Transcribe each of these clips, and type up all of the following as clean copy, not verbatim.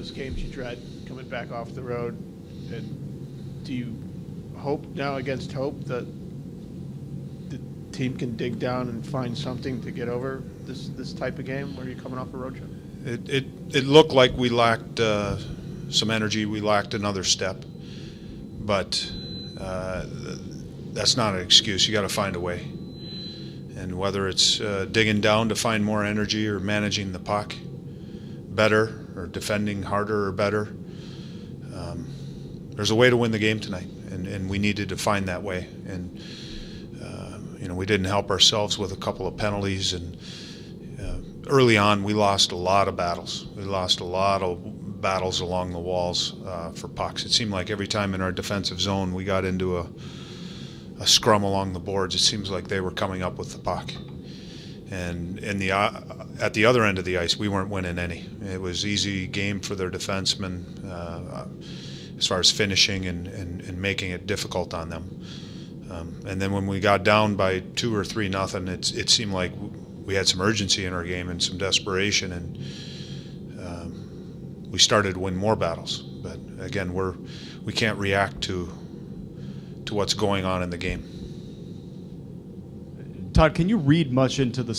those games you dread coming back off the road. And do you hope now against hope that the team can dig down and find something to get over this type of game where you're coming off a road trip? It looked like we lacked some energy. We lacked another step, but that's not an excuse. You got to find a way, and whether it's digging down to find more energy or managing the puck better or defending harder or better, there's a way to win the game tonight, and we needed to find that way. And we didn't help ourselves with a couple of penalties, and early on, we lost a lot of battles. We lost a lot of battles along the walls for pucks. It seemed like every time in our defensive zone we got into a scrum along the boards, it seems like they were coming up with the puck. And at the other end of the ice, we weren't winning any. It was easy game for their defensemen as far as finishing and making it difficult on them. And then when we got down by 2 or 3-0, it seemed like we had some urgency in our game and some desperation, and we started to win more battles. But again, we can't react to what's going on in the game. Todd, can you read much into the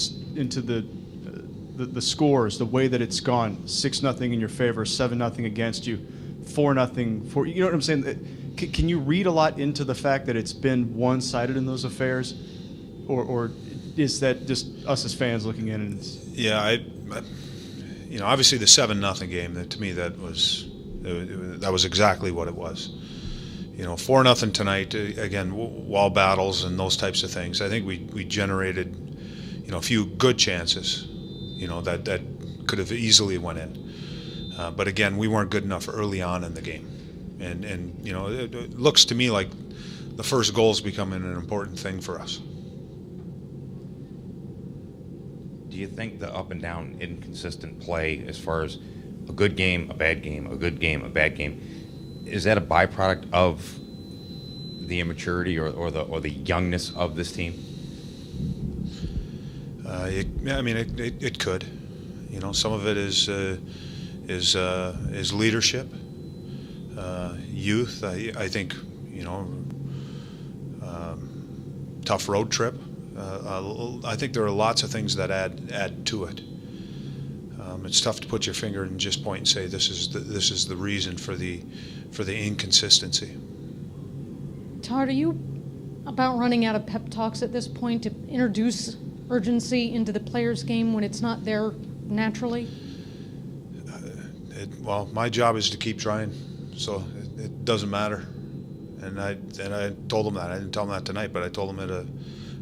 scores, the way that it's gone? 6-0 in your favor, 7-0 against you, 4-0 for you. Know what I'm saying? Can you read a lot into the fact that it's been one-sided in those affairs, or is that just us as fans looking in? And yeah, obviously the 7-0 game. To me, that was exactly what it was. 4-0 tonight. Again, wall battles and those types of things. I think we generated, a few good chances, that could have easily went in. But again, we weren't good enough early on in the game, and it looks to me like the first goal is becoming an important thing for us. Do you think the up and down, inconsistent play, as far as a good game, a bad game, a good game, a bad game, is that a byproduct of the immaturity or the youngness of this team? It could. Some of it is leadership, youth. I think tough road trip. I think there are lots of things that add to it. It's tough to put your finger and just point and say this is the reason for the inconsistency. Todd, are you about running out of pep talks at this point to introduce urgency into the players' game when it's not there naturally? Well, my job is to keep trying, so it doesn't matter. And I told them that. I didn't tell them that tonight, but I told them it a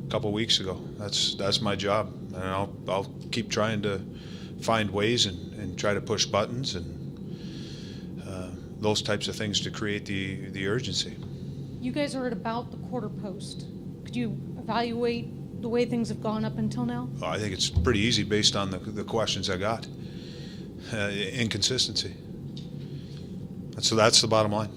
couple of weeks ago. That's my job, and I'll keep trying to find ways and try to push buttons and those types of things to create the urgency. You guys are at about the quarter post. Could you evaluate the way things have gone up until now? Well, I think it's pretty easy based on the questions I got. Inconsistency. So that's the bottom line.